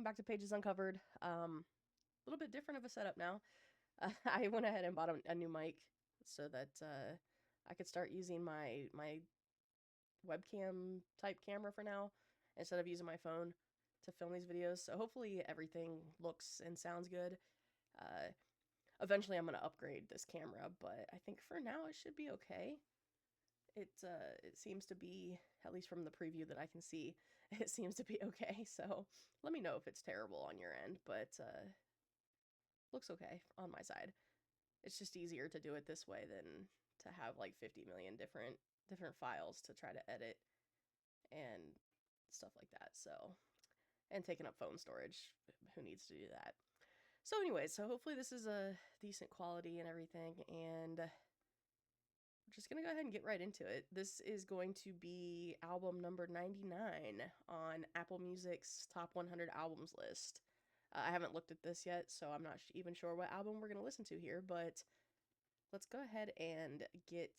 back to Pages Uncovered. A little bit different of a setup now. I went ahead and bought a new mic so that I could start using my webcam type camera for now instead of using my phone to film these videos. So hopefully everything looks and sounds good. Uh, Eventually I'm gonna upgrade this camera, but I think for now it should be okay. It seems to be, at least from the preview that I can see, it seems to be okay. So let me know if it's terrible on your end, but looks okay on my side. It's just easier to do it this way than to have like 50 million different files to try to edit and stuff like that. So, and taking up phone storage, who needs to do that? So anyways, so hopefully this is a decent quality and everything, and I'm just gonna go ahead and get right into it. This is going to be album number 99 on Apple Music's top 100 albums list. I haven't looked at this yet, so I'm not even sure what album we're gonna listen to here, but let's go ahead and get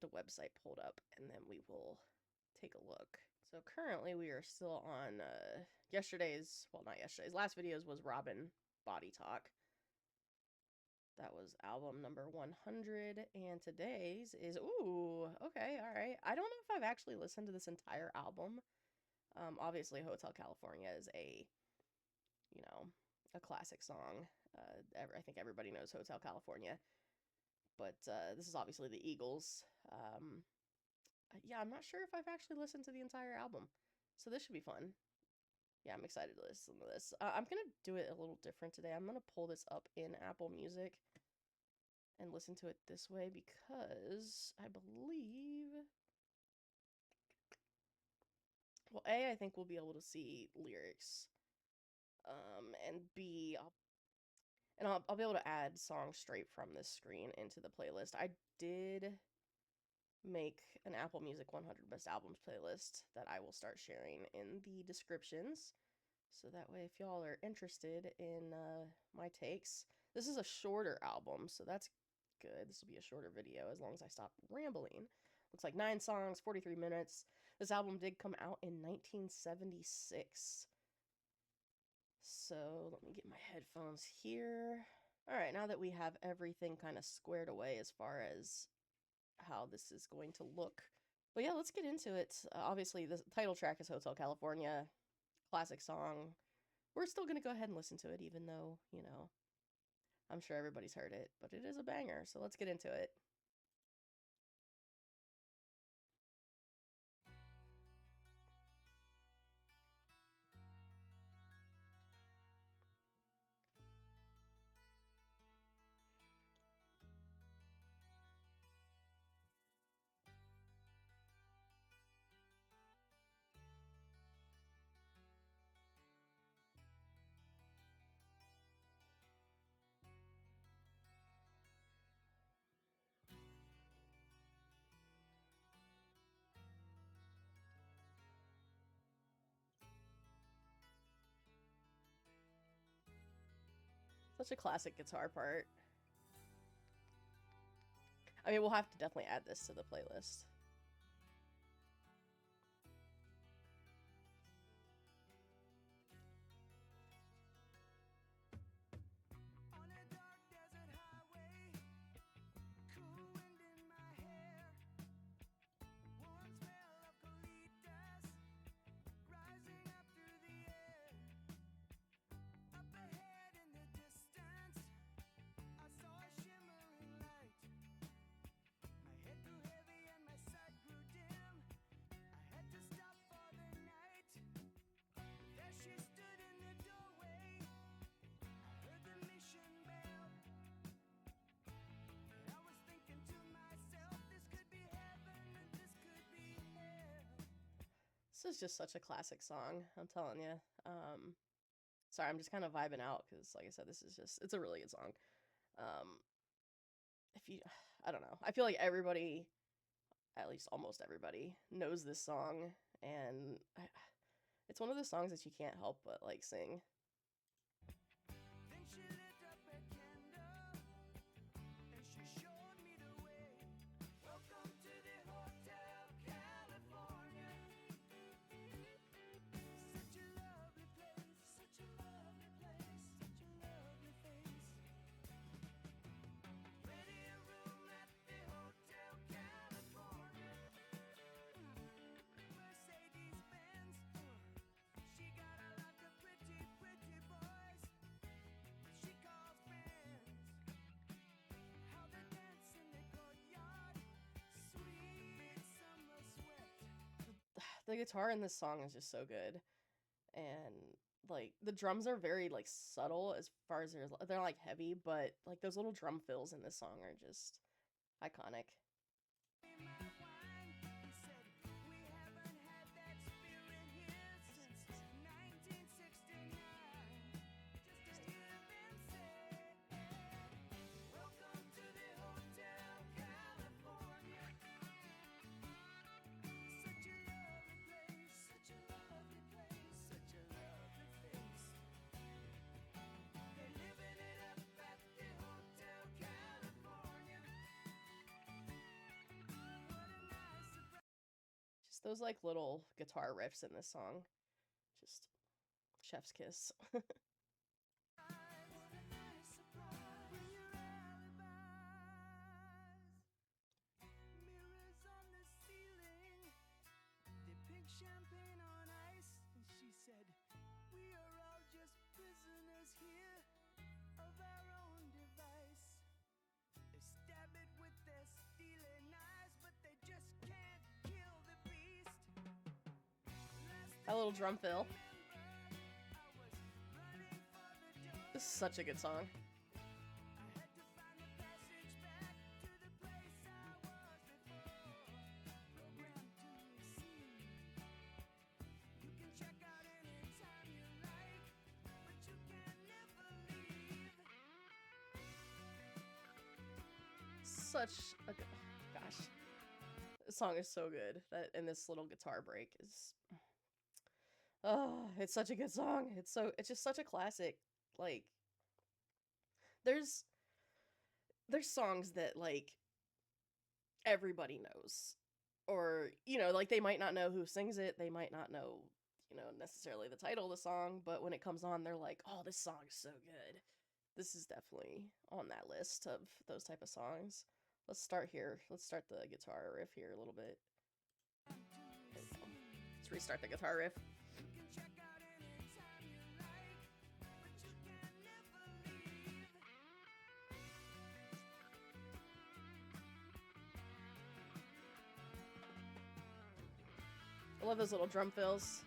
the website pulled up, and then we will take a look. So currently we are still on not yesterday's, last videos was Robin Body Talk. That was album number 100, and today's is, ooh, okay, all right. I don't know if I've actually listened to this entire album. Obviously Hotel California is a classic song. I think everybody knows Hotel California, but this is obviously the Eagles. Yeah, I'm not sure if I've actually listened to the entire album, so this should be fun. Yeah, I'm excited to listen to this. I'm gonna do it a little different today. I'm gonna pull this up in Apple Music and listen to it this way because I believe, well, A, I think we'll be able to see lyrics, and B, I'll be able to add songs straight from this screen into the playlist. I did make an Apple Music 100 Best Albums playlist that I will start sharing in the descriptions. So that way, if y'all are interested in my takes, this is a shorter album, so that's good. This will be a shorter video as long as I stop rambling. Looks like 9 songs, 43 minutes. This album did come out in 1976. So let me get my headphones here. All right, now that we have everything kind of squared away as far as how this is going to look. But yeah, let's get into it. Obviously, the title track is Hotel California, classic song. We're still going to go ahead and listen to it, even though, I'm sure everybody's heard it, but it is a banger, so let's get into it. Such a classic guitar part. I mean, we'll have to definitely add this to the playlist. This is just such a classic song, I'm telling you. Sorry, I'm just kind of vibing out because, like I said, it's a really good song. Um, I don't know. I feel like everybody, at least almost everybody, knows this song, and it's one of those songs that you can't help but, like, sing. The guitar in this song is just so good, and like the drums are very like subtle as far as they're like heavy, but like those little drum fills in this song are just iconic. Just those like little guitar riffs in this song, just chef's kiss. Champagne on ice, and she said, "We are all just prisoners here of our own device. They stab it with their steely knives, but they just can't kill the beast." That little drum fill. This is such a good song. Such a good, gosh, this song is so good. That and this little guitar break is, oh, it's such a good song. It's just such a classic. Like there's there's songs that like everybody knows, or like they might not know who sings it, they might not know necessarily the title of the song, but when it comes on they're like, oh, this song is so good. This is definitely on that list of those type of songs. Let's start here. Let's start the guitar riff here a little bit. Let's restart the guitar riff. I love those little drum fills.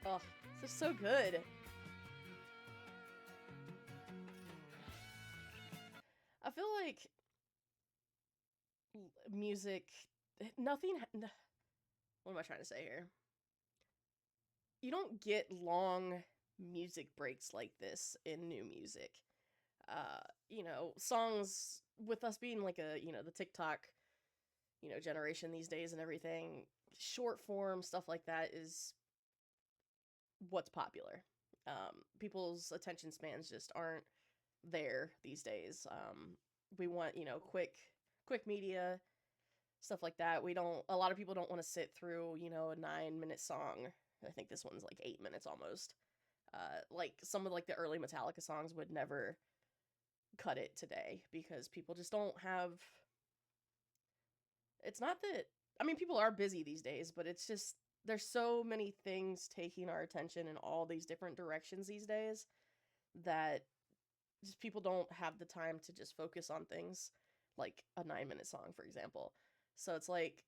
Oh, this is so good. I feel like music, nothing. What am I trying to say here? You don't get long music breaks like this in new music. Songs with us being like the TikTok, generation these days and everything, short form stuff like that is what's popular. People's attention spans just aren't there these days. We want, quick media, stuff like that. A lot of people don't want to sit through, a 9-minute song. I think this one's like 8 minutes almost. Like some of like the early Metallica songs would never cut it today because people just don't have. It's not that, I mean, people are busy these days, but it's just there's so many things taking our attention in all these different directions these days that just people don't have the time to just focus on things like a 9-minute song, for example. So it's like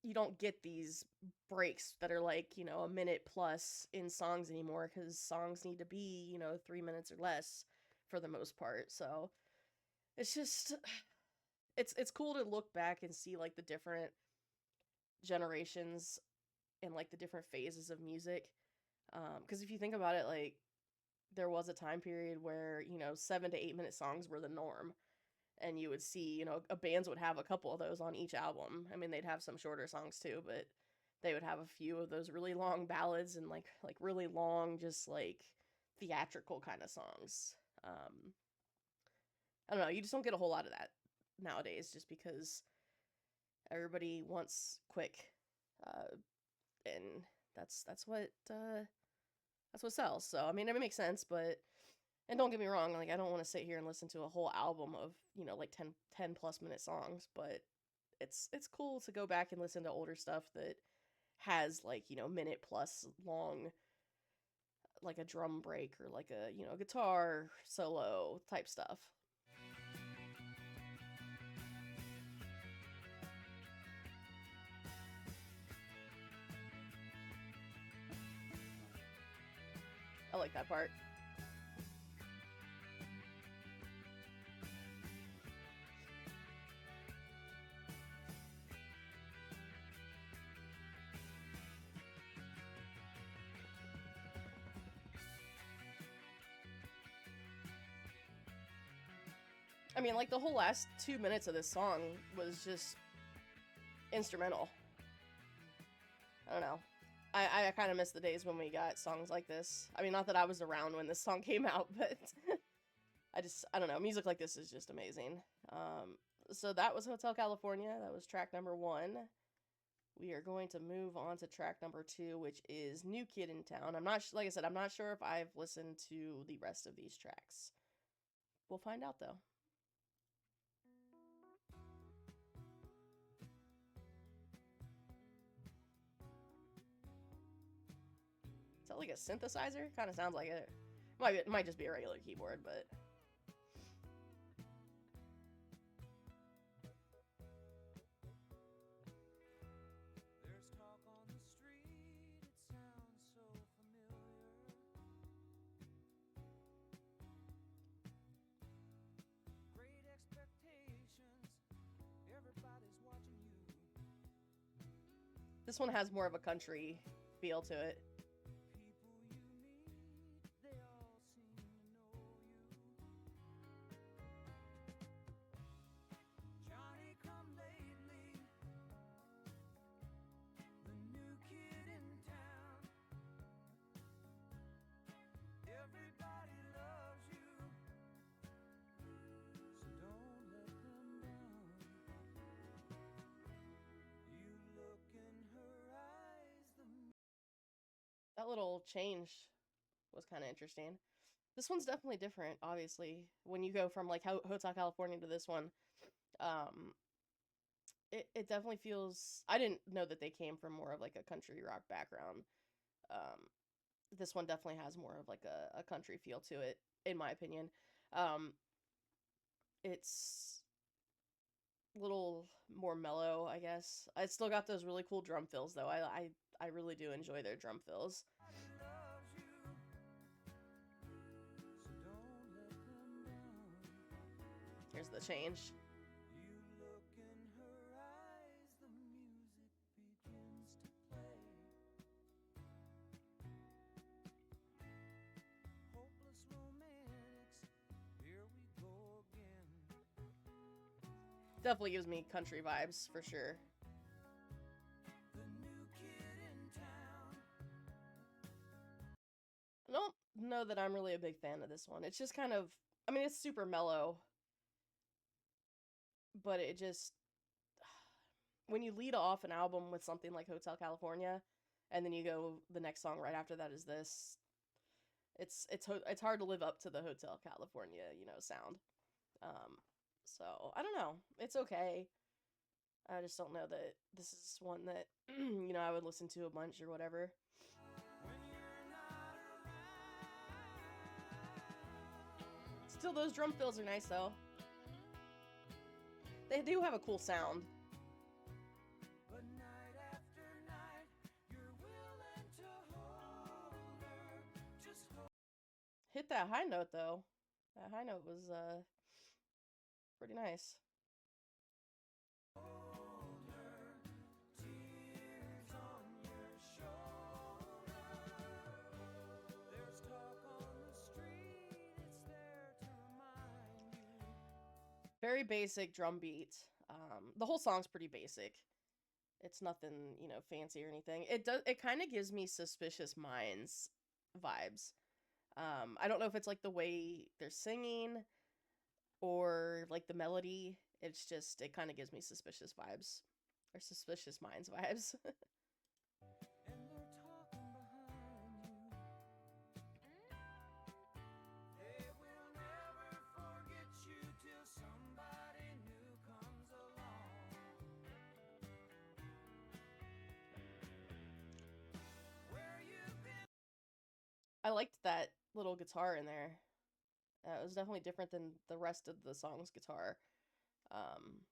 you don't get these breaks that are like, a minute plus in songs anymore because songs need to be, 3 minutes or less for the most part. So it's just it's cool to look back and see like the different generations and like the different phases of music. Because if you think about it, like there was a time period where 7 to 8 minute songs were the norm, and you would see, bands would have a couple of those on each album. I mean, they'd have some shorter songs too, but they would have a few of those really long ballads and like really long, just like theatrical kind of songs. I don't know, you just don't get a whole lot of that nowadays, just because everybody wants quick, and that's what sells. So I mean, it makes sense, but and don't get me wrong, like I don't want to sit here and listen to a whole album of like 10 plus minute songs, but it's cool to go back and listen to older stuff that has like minute plus long, like a drum break or like a guitar solo type stuff. I like that part. I mean, like the whole last 2 minutes of this song was just instrumental. I don't know. I kind of miss the days when we got songs like this. I mean, not that I was around when this song came out, but I don't know. Music like this is just amazing. So that was Hotel California. That was track number 1. We are going to move on to track number 2, which is New Kid in Town. Like I said, I'm not sure if I've listened to the rest of these tracks. We'll find out though. Is that like a synthesizer? Kind of sounds like it. It might just be a regular keyboard, but... There's talk on the street, it sounds so familiar. Great expectations, everybody's watching you. This one has more of a country feel to it. That little change was kind of interesting. This one's definitely different, obviously. When you go from like Hotel California to this one, it definitely feels... I didn't know that they came from more of like a country rock background. This one definitely has more of like a country feel to it, in my opinion. It's a little more mellow, I guess. It's still got those really cool drum fills, though. I really do enjoy their drum fills. Here's the change. Definitely gives me country vibes, for sure. I don't know that I'm really a big fan of this one. It's just kind of... I mean, it's super mellow. But it just... When you lead off an album with something like Hotel California, and then you go... The next song right after that is this... It's hard to live up to the Hotel California, sound. So, I don't know. It's okay. I just don't know that this is one that, I would listen to a bunch or whatever. Still, those drum fills are nice, though. They do have a cool sound. Hit that high note, though. That high note was, pretty nice. Very basic drum beat. The whole song's pretty basic. It's nothing, you know, fancy or anything. It kind of gives me Suspicious Minds vibes. I don't know if it's like the way they're singing or like the melody. It's just it kind of gives me Suspicious vibes or Suspicious Minds vibes. And they're talking behind you. They will never forget you till somebody new comes along. Where you been? I liked that little guitar in there. It was definitely different than the rest of the song's guitar. Um,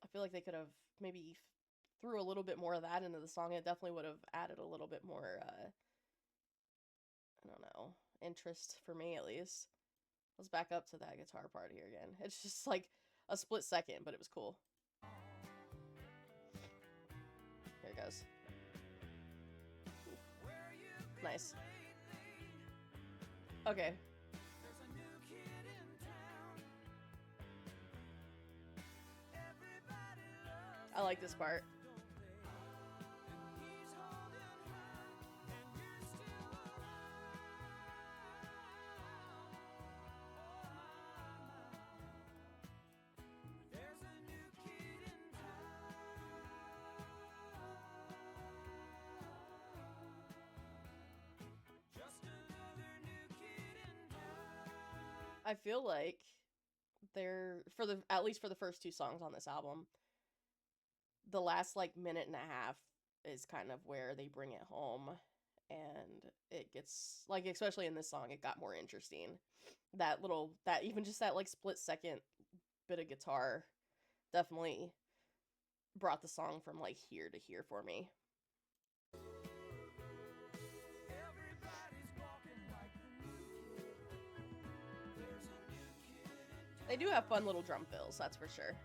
I feel like they could have maybe threw a little bit more of that into the song. It definitely would have added a little bit more, I don't know, interest for me at least. Let's back up to that guitar part here again. It's just like a split second, but it was cool. Here it goes. Nice. Okay. There's a new kid in town. Everybody loves I like this part. don't they? And he's holding her, and you're still around. There's a new kid in town. Just another new kid in town. I feel like they're for the at least for the first two songs on this album, the last like minute and a half is kind of where they bring it home and it gets like especially in this song it got more interesting. That even just that like split second bit of guitar definitely brought the song from like here to here for me. Everybody's walking like the new kid. There's a new kid in They do have fun little drum fills, that's for sure.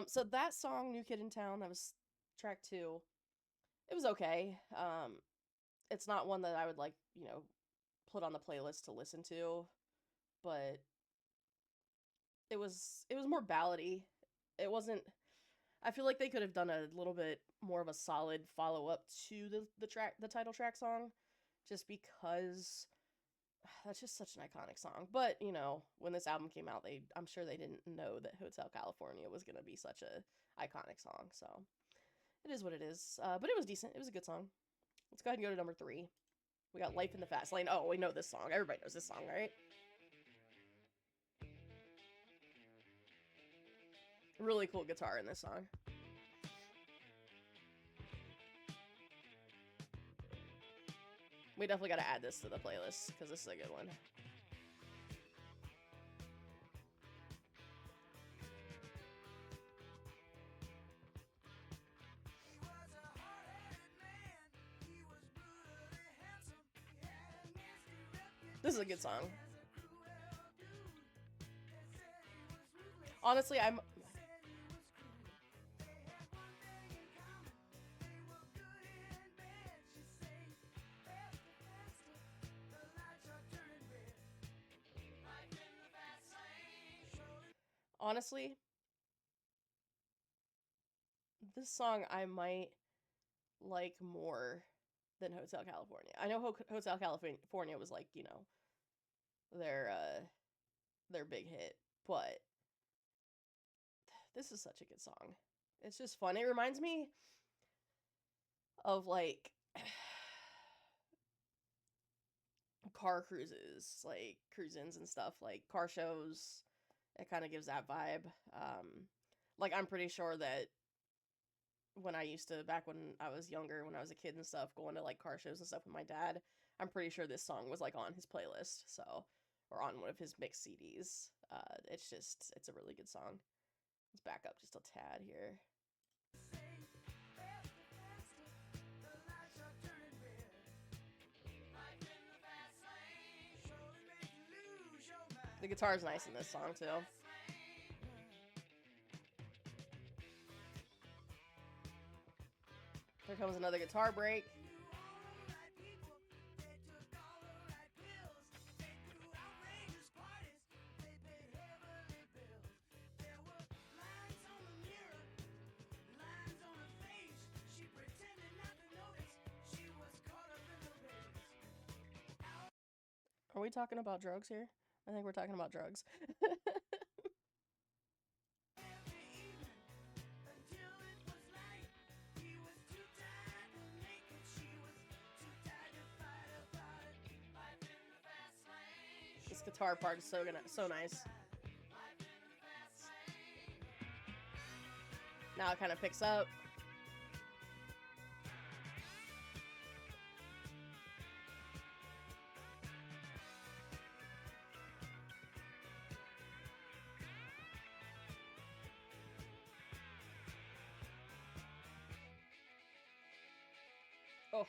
So that song, New Kid in Town, that was track 2. It was okay. It's not one that I would like, you know, put on the playlist to listen to, but it was more ballady. It wasn't I feel like they could have done a little bit more of a solid follow up to the title track song just because that's just such an iconic song. But, you know, when this album came out, I'm sure they didn't know that Hotel California was going to be such a iconic song. So, it is what it is. But it was decent. It was a good song. Let's go ahead and go to number 3. We got Life in the Fast Lane. Oh, we know this song. Everybody knows this song, right? Really cool guitar in this song. We definitely got to add this to the playlist because this is a good one. He was a hard-headed man. He was brutally handsome. He had a nasty reputation This is a good song. as a cruel dude. They said he was ruthless. Honestly, I'm Said he was cruel. They had one thing in common. They were good in bed. She said, faster, faster. The lights are turning red. Life in the fast lane. Surely honestly, this song I might like more than Hotel California. I know Hotel California was like, you know, their big hit, but this is such a good song. It's just fun. It reminds me of like car cruises, like cruisins and stuff, like car shows. It kind of gives that vibe. Like I'm pretty sure that when I used to back when I was younger, when I was a kid and stuff, going to like car shows and stuff with my dad, I'm pretty sure this song was like on his playlist, so or on one of his mixed CDs. It's a really good song. Let's back up just a tad here. say, faster, faster. The lights are turning red. Life in the fast lane. Surely make you lose your mind. The guitar's nice in this song too. Here comes another guitar break. Knew all the right people. They took all the right pills. They threw outrageous parties. They paid heavily Are we talking about drugs here? I think we're talking about drugs. Every evening until it was light, he was too tired to make it. She was too tired to fight about it. Life in the fast lane. This guitar part is so nice. Life in the fast lane. Now it kind of picks up. Oh.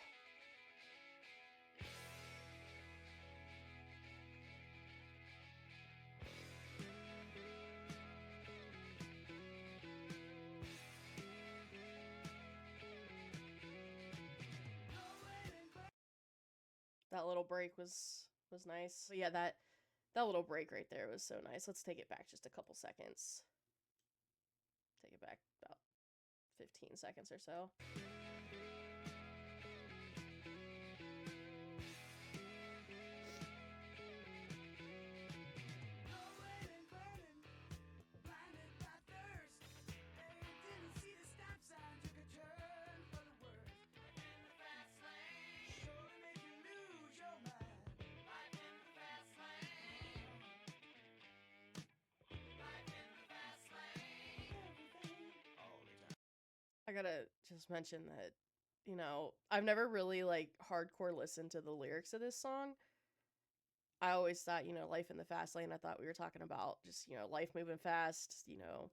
That little break was nice. So yeah, that little break right there was so nice. Let's take it back just a couple seconds. Take it back about 15 seconds or so. Blinded by thirst, didn't see the stop sign, took a turn for the worse. In the fast lane, sure to make you lose your mind. Life in the fast lane. Life in the fast lane. Everything all the time. I gotta just mention that, you know, I've never really like hardcore listened to the lyrics of this song. I always thought, you know, life in the fast lane. I thought we were talking about just, you know, life moving fast, you know,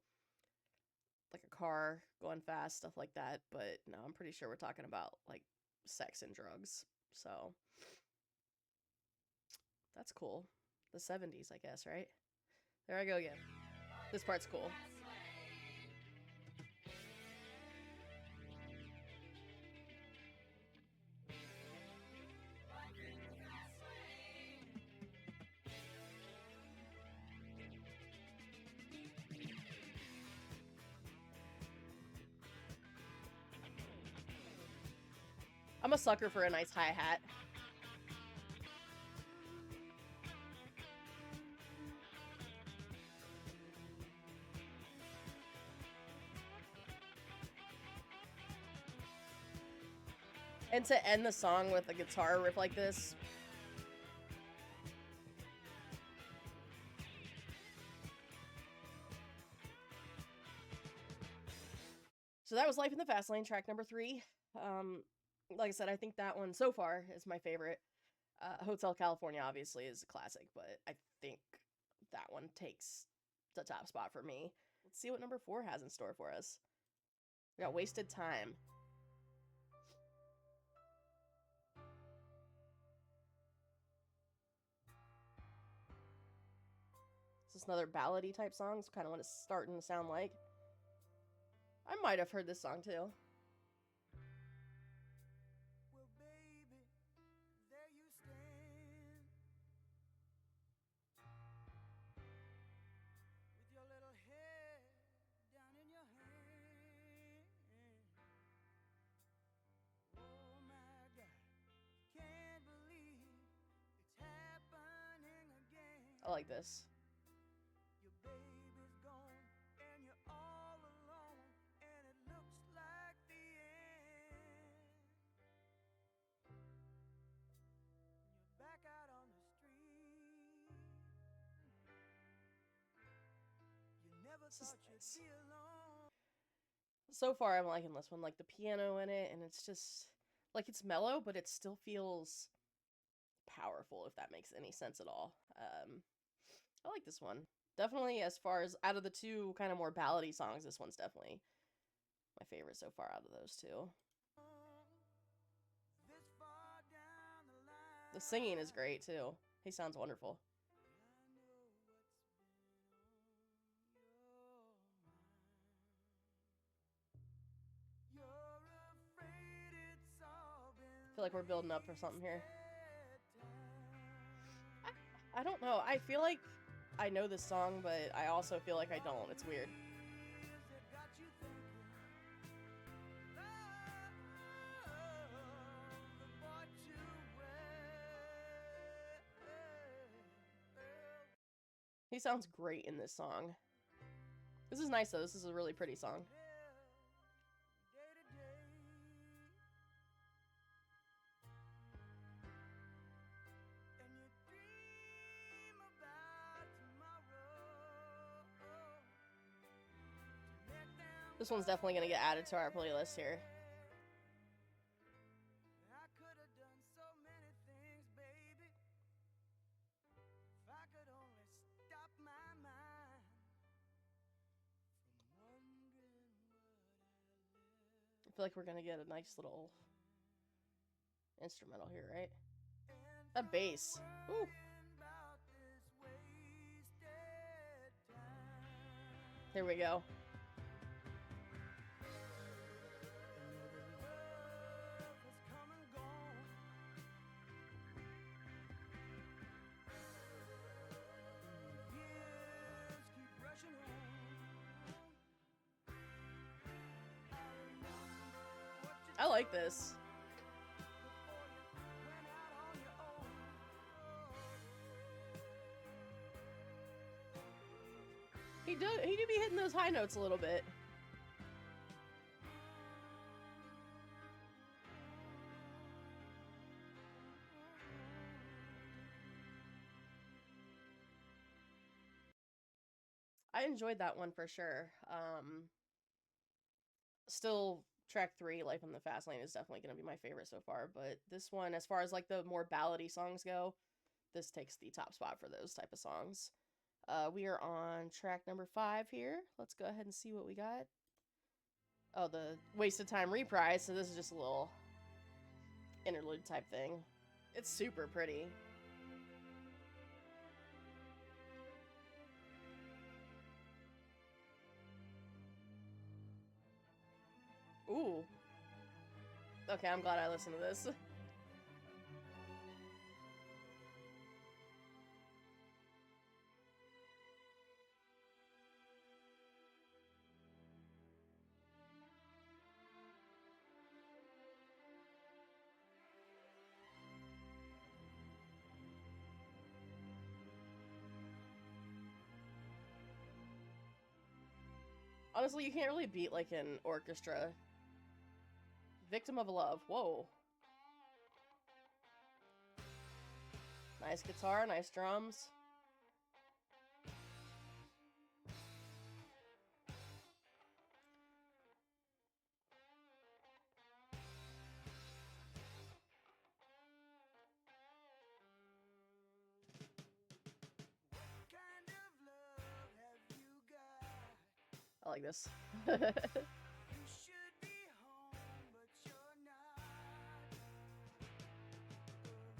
like a car going fast, stuff like that. But no, I'm pretty sure we're talking about like sex and drugs. So that's cool. The 70s, I guess, right? There I go again. This part's cool. I'm a sucker for a nice hi-hat. And to end the song with a guitar riff like this. So that was Life in the Fast Lane, track number 3. Like I said, I think that one so far is my favorite. Hotel California obviously is a classic, but I think that one takes the top spot for me. Let's see what number 4 has in store for us. We got Wasted Time. Is this another ballady type song? It's kind of what it's starting to sound like. I might have heard this song too. Well, baby, there you stand with your little head down in your hand. Oh my God, can't believe it's happening again. I like this. Your baby's gone and you're all alone, and it looks like the end. You're back out on the street. You never This is thought nice. you'd be alone. So far, I'm liking this one. Like the piano in it, and it's just like it's mellow, but it still feels powerful. If that makes any sense at all. I like this one. Definitely, as far as out of the two kind of more ballady songs, this one's definitely my favorite so far out of those two. This far down the line. The singing is great too. He sounds wonderful. I know what's been on your mind. You're afraid it's all been I feel like we're building up for something here. wasted time. I don't know. I feel like I know this song, but I also feel like I don't. It's weird. Years that got you thinking. Love that brought you away. He sounds great in this song. This is nice though. This is a really pretty song. Day to day. And you dream about tomorrow. To let them This one's definitely gonna get added to our playlist here. I could have done so many things, baby. If I could only stop my mind from wondering what I lived. I feel like we're gonna get a nice little instrumental here, right? That bass. Ooh. Worrying about this wasted time. Here we go. Love has come and gone. Years keep rushing on. I remember what you I like this. before you went out on your own. He do be hitting those high notes a little bit. I enjoyed that one for sure. Still track 3, Life in the Fast Lane, is definitely going to be my favorite so far, but this one, as far as like the more ballady songs go, this takes the top spot for those type of songs. We are on track number 5 here. Let's go ahead and see what we got. Oh, the Wasted Time reprise, so this is just a little interlude type thing. It's super pretty. Ooh. Okay, I'm glad I listened to this. Honestly, you can't really beat like an orchestra. Victim of Love. Whoa. Nice guitar, nice drums. Kind of love have you got? I like this. You should be home, but you're not.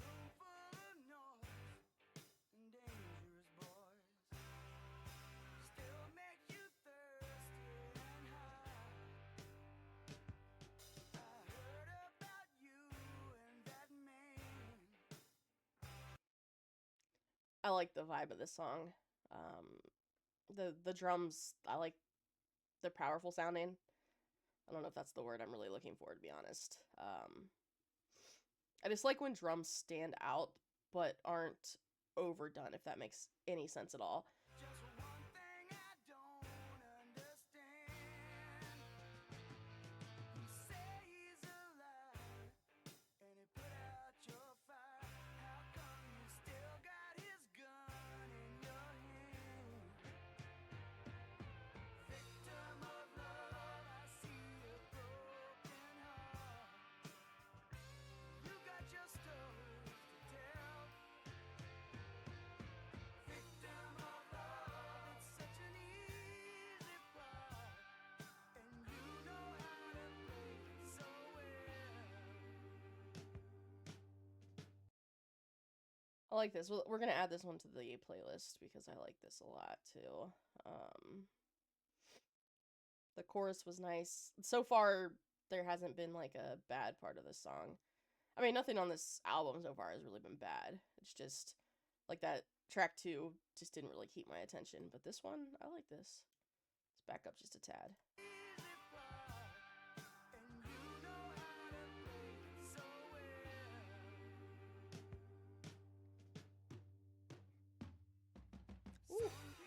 A room full of noise and dangerous boys still make you thirsty and high. I heard about you and that man. I like the vibe of this song. The drums, I like, they're powerful sounding. I don't know if that's the word I'm really looking for, to be honest. I just like when drums stand out but aren't overdone, if that makes any sense at all. Just one thing I don't understand. You say he's alive and he put out your fire. How come you still got his gun in your hand? Victim of love, I see a broken heart. You got your stories to tell. Victim of love, it's such an easy part, and you know how to play it so well. I like this. We're gonna add this one to the playlist because I like this a lot too. The chorus was nice. So far, there hasn't been like a bad part of this song. I mean, nothing on this album so far has really been bad. It's just like that track 2 just didn't really keep my attention. But this one, I like this. Let's back up just a tad. Easy part, and you know how to play it so well. Ooh. Sometimes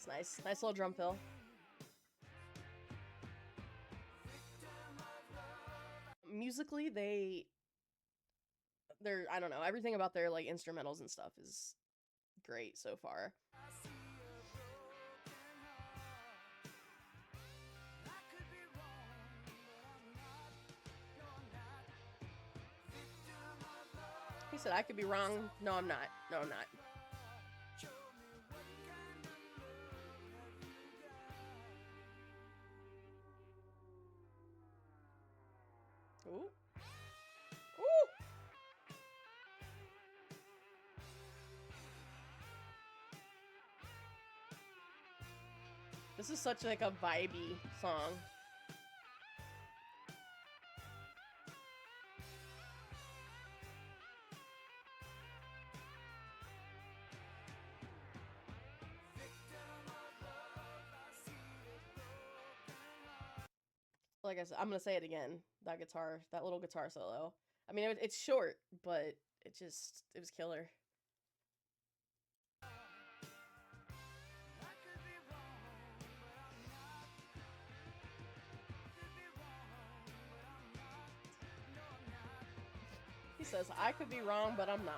It's nice. Nice little drum fill. Musically, they're I don't know, everything about their like instrumentals and stuff is great so far. He said I could be wrong. No, I'm not. No, I'm not. Ooh. Ooh. This is such like a vibey song. Like I said, I'm gonna say it again. That guitar, that little guitar solo. I mean, it's short, but it was killer. He says, I could be wrong, but I'm not.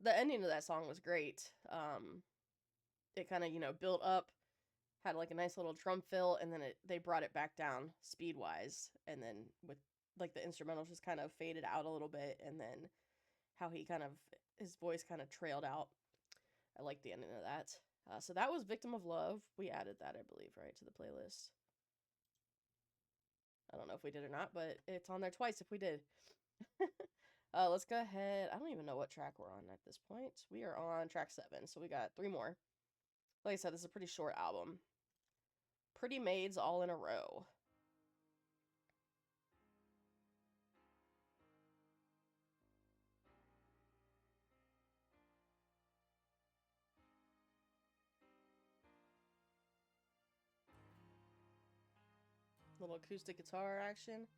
The ending of that song was great. It kind of, built up, had like a nice little drum fill, and then they brought it back down speed wise, and then with like the instrumentals just kind of faded out a little bit, and then how his voice kind of trailed out. I like the ending of that. So that was Victim of Love. We added that, I believe, right, to the playlist. I don't know if we did or not, but it's on there twice if we did. Let's go ahead. I don't even know what track we're on at this point. We are on track 7, so we got 3 more. Like I said, this is a pretty short album. Pretty Maids All in a Row. Little acoustic guitar action.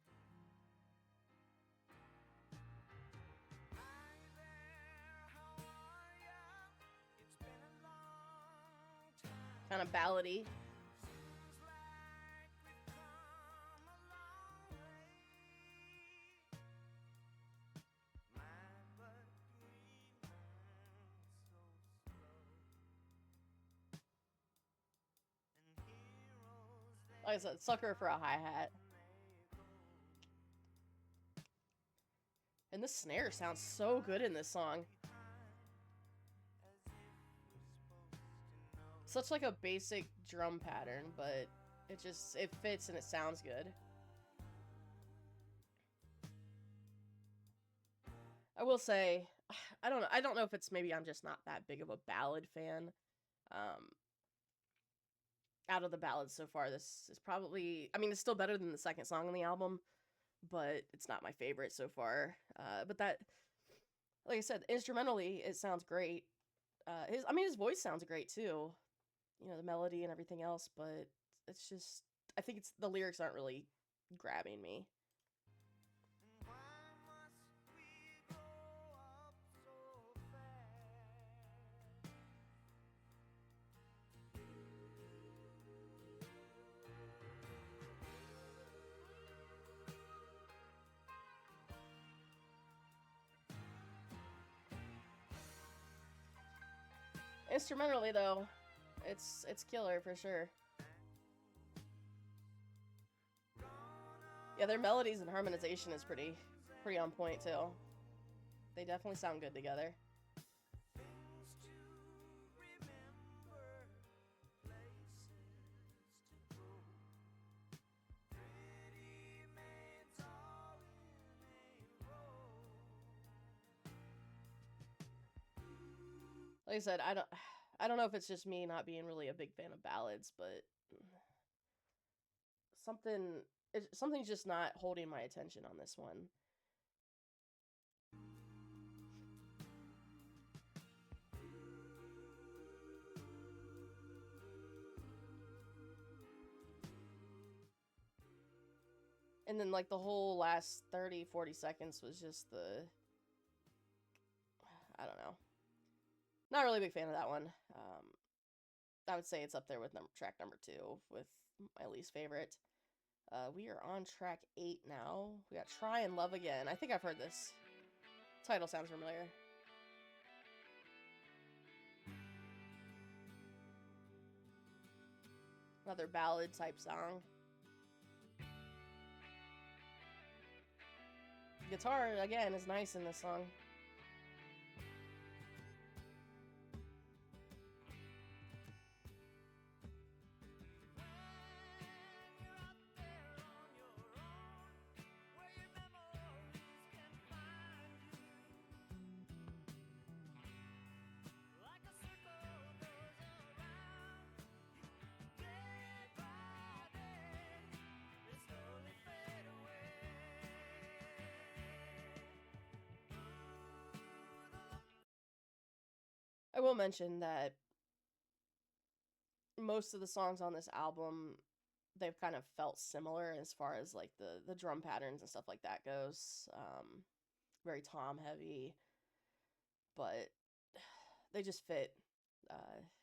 Kind of ballady. Like I said, sucker for a hi-hat. And the snare sounds so good in this song. Such like a basic drum pattern, but it fits and it sounds good. I will say, I don't know if it's maybe I'm just not that big of a ballad fan. Out of the ballads so far, this is probably, I mean, it's still better than the second song on the album, but it's not my favorite so far. But that, like I said, instrumentally, it sounds great. His voice sounds great too. The melody and everything else, but it's just, I think the lyrics aren't really grabbing me. Instrumentally though, it's killer for sure. Yeah, their melodies and harmonization is pretty on point too. They definitely sound good together. Like I said, I don't know if it's just me not being really a big fan of ballads, but something's just not holding my attention on this one. And then like the whole last 30-40 seconds was just the, I don't know. Not really a big fan of that one. I would say it's up there with track number 2 with my least favorite. We are on track 8 now. We got Try and Love Again. I think I've heard this. Title sounds familiar. Another ballad type song. Guitar, again, is nice in this song. I will mention that most of the songs on this album, they've kind of felt similar as far as like the drum patterns and stuff like that goes. Very tom heavy, but they just fit.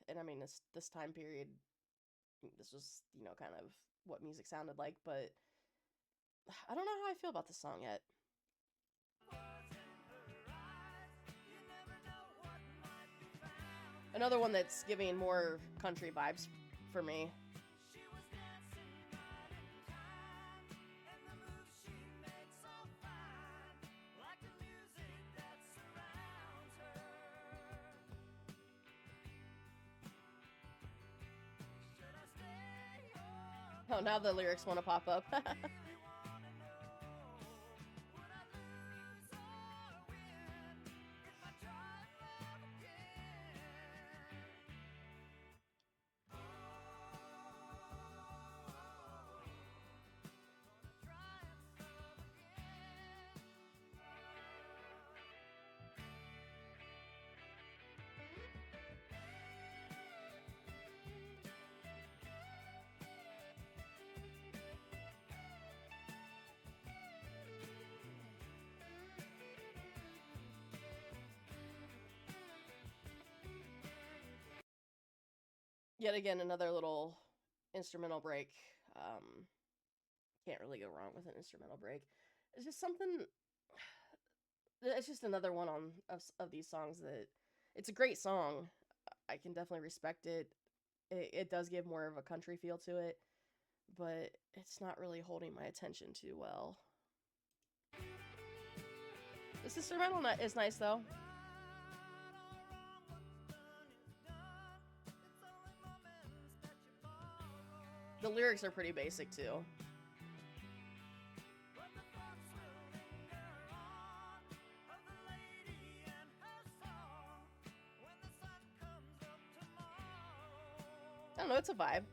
And I mean, this time period, this was, you know, kind of what music sounded like, but I don't know how I feel about this song yet. Another one that's giving more country vibes for me. Oh, now the lyrics want to pop up. Yet again, another little instrumental break. Can't really go wrong with an instrumental break. It's just something. It's just another one of these songs that it's a great song. I can definitely respect it. It does give more of a country feel to it, but it's not really holding my attention too well. This instrumental is nice though. The lyrics are pretty basic too. I don't know, it's a vibe.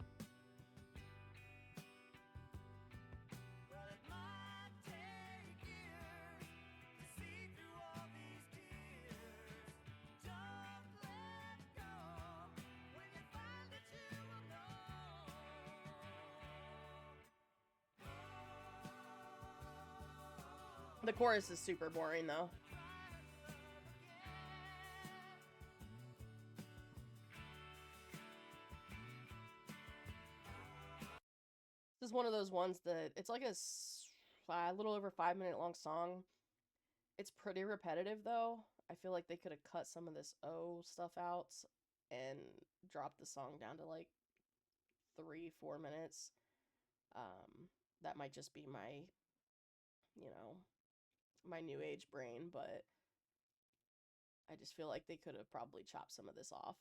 The chorus is super boring though. This is one of those ones that it's like a little over 5 minute long song. It's pretty repetitive though. I feel like they could have cut some of this stuff out and dropped the song down to like 3-4 minutes. That might just be my, you know, my new age brain, but I just feel like they could have probably chopped some of this off.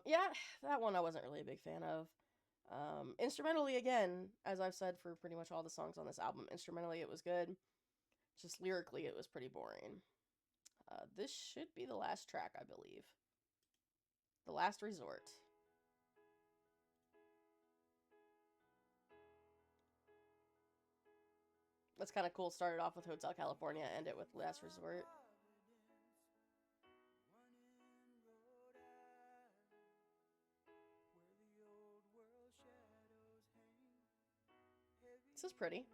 Yeah, that one I wasn't really a big fan of. Instrumentally, again, as I've said for pretty much all the songs on this album, instrumentally it was good. Just lyrically, it was pretty boring. This should be the last track, I believe. The Last Resort. That's kind of cool. Started off with Hotel California, end it with Last Resort. This is pretty.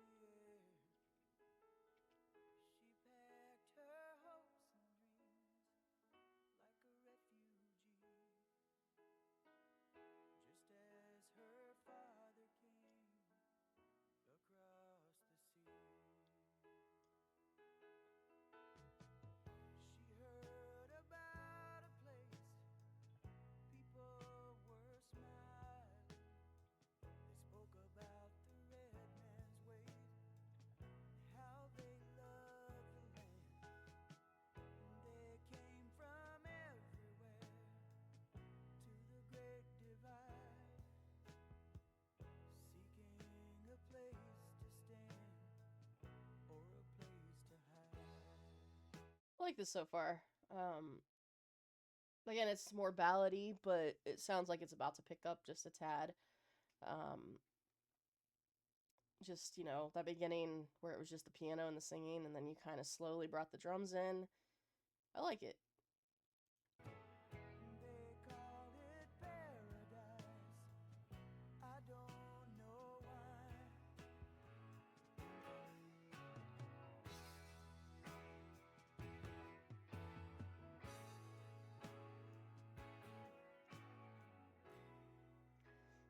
I like this so far. Again, it's more ballady, but it sounds like it's about to pick up just a tad. Um, just, you know, that beginning where it was just the piano and the singing, and then you kind of slowly brought the drums in. I like it.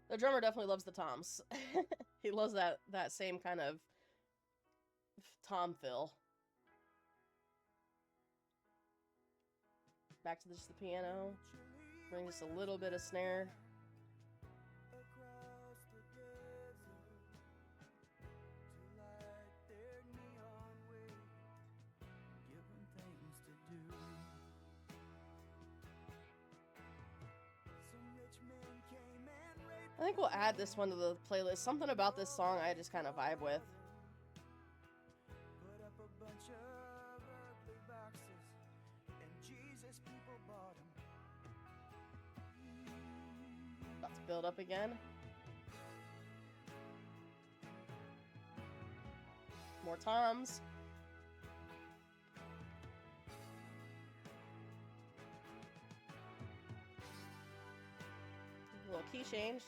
The drummer definitely loves the toms. He loves that same kind of tom fill. Back to just the piano. Bring just a little bit of snare. I think we'll add this one to the playlist. Something about this song I just kind of vibe with. About to build up again. More toms. A little key change.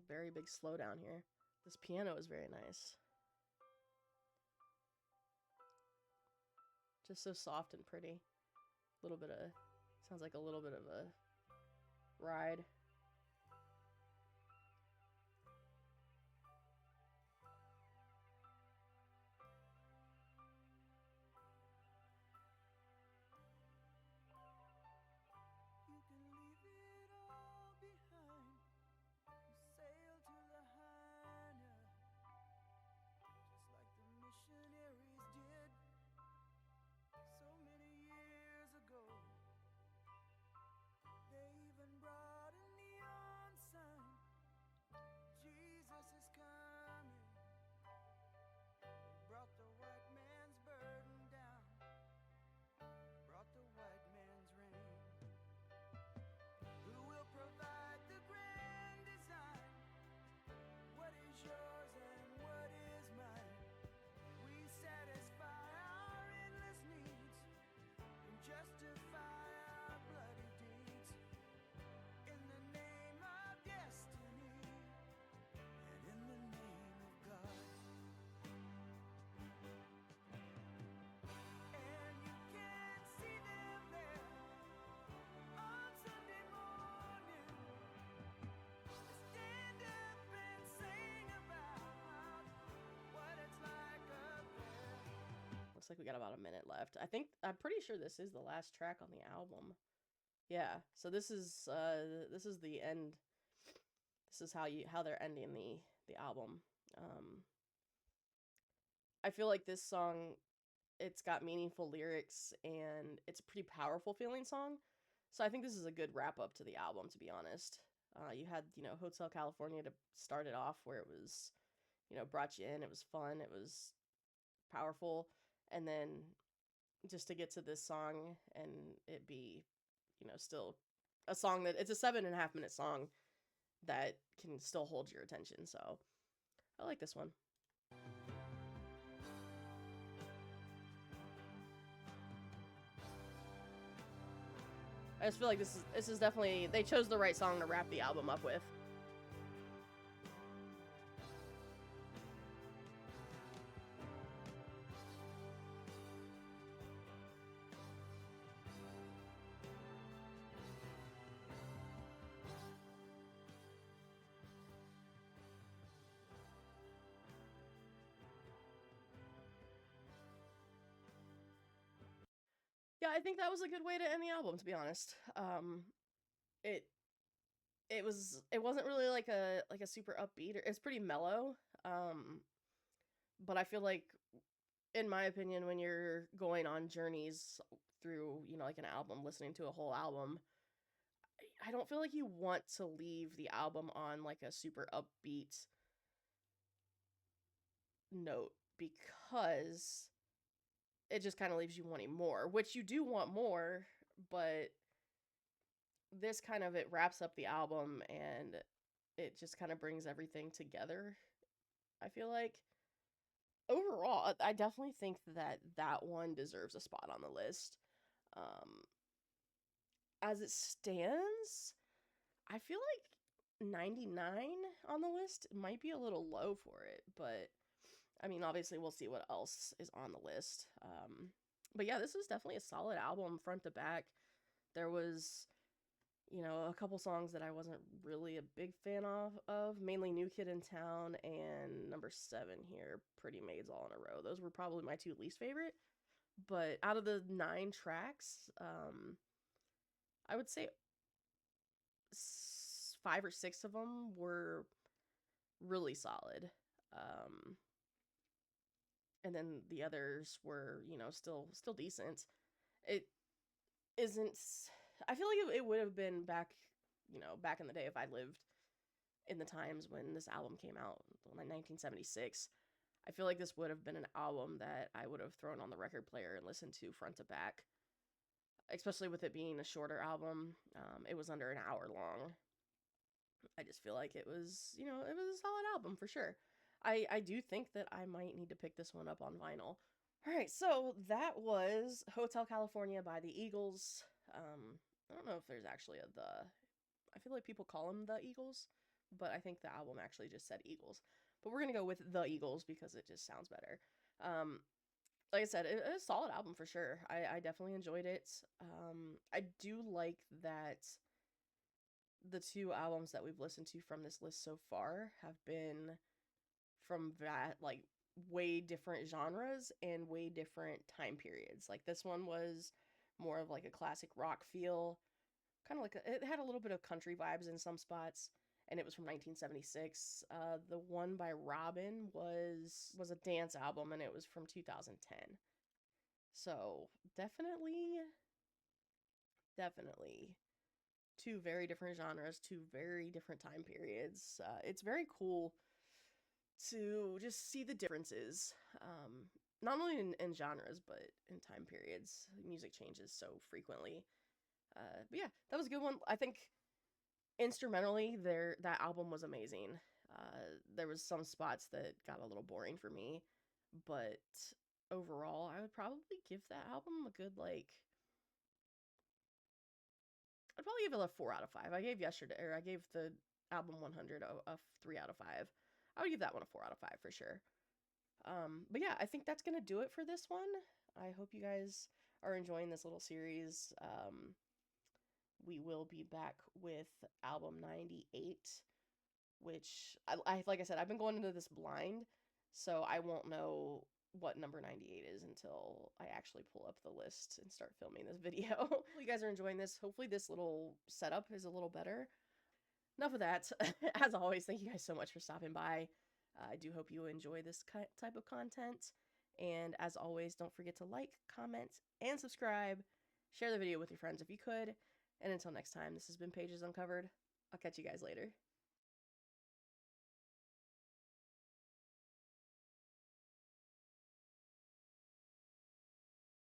Very big slowdown here. This piano is very nice. Just so soft and pretty. A little bit of, sounds like a little bit of a ride. Looks like we got about a minute left. I'm pretty sure this is the last track on the album. Yeah. So this is the end. This is how they're ending the album. I feel like this song, it's got meaningful lyrics and it's a pretty powerful feeling song. So I think this is a good wrap up to the album, to be honest. You had, Hotel California to start it off, where it was, brought you in. It was fun. It was powerful. And then just to get to this song and it be, still a song that it's a 7.5 minute song that can still hold your attention. So I like this one. I just feel like this is definitely, they chose the right song to wrap the album up with. Yeah, I think that was a good way to end the album, to be honest. It it wasn't really like a super upbeat, or it's pretty mellow. Um, but I feel like, in my opinion, when you're going on journeys through, like an album, listening to a whole album, I don't feel like you want to leave the album on like a super upbeat note, because it just kind of leaves you wanting more, which you do want more, but this kind of, it wraps up the album and it just kind of brings everything together. I feel like overall, I definitely think that that one deserves a spot on the list. Um, as it stands, I feel like 99 on the list might be a little low for it, but I mean, obviously, we'll see what else is on the list. But yeah, this was definitely a solid album front to back. There was, a couple songs that I wasn't really a big fan of mainly New Kid in Town and number 7 here, Pretty Maids All in a Row. Those were probably my two least favorite. But out of the 9 tracks, I would say 5 or 6 of them were really solid. And then the others were, still decent. It isn't. I feel like it would have been back in the day, if I lived in the times when this album came out, like 1976. I feel like this would have been an album that I would have thrown on the record player and listened to front to back, especially with it being a shorter album. It was under an hour long. I just feel like it was, it was a solid album for sure. I do think that I might need to pick this one up on vinyl. All right, so that was Hotel California by the Eagles. I don't know if there's actually a the. I feel like people call them the Eagles, but I think the album actually just said Eagles. But we're gonna go with the Eagles because it just sounds better. Um, like I said, it's a solid album for sure. I definitely enjoyed it. I do like that the two albums that we've listened to from this list so far have been from that, like, way different genres and way different time periods. Like this one was more of like a classic rock feel, kind of like it had a little bit of country vibes in some spots, and it was from 1976. The one by Robin was a dance album, and it was from 2010. So definitely two very different genres, two very different time periods. It's very cool to just see the differences, not only in genres, but in time periods. Music changes so frequently. But yeah, that was a good one. I think instrumentally, that album was amazing. There was some spots that got a little boring for me, but overall, I would probably give that album a good, like, I'd probably give it a 4 out of 5. I gave the album 100 a 3 out of 5. I would give that one a 4 out of 5 for sure. But yeah, I think that's gonna do it for this one. I hope you guys are enjoying this little series. We will be back with album 98, which I like I said, I've been going into this blind, so I won't know what number 98 is until I actually pull up the list and start filming this video. Hopefully you guys are enjoying this. Hopefully this little setup is a little better. Enough of that. As always, thank you guys so much for stopping by. I do hope you enjoy this type of content. And as always, don't forget to like, comment, and subscribe. Share the video with your friends if you could. And until next time, this has been Pages Uncovered. I'll catch you guys later.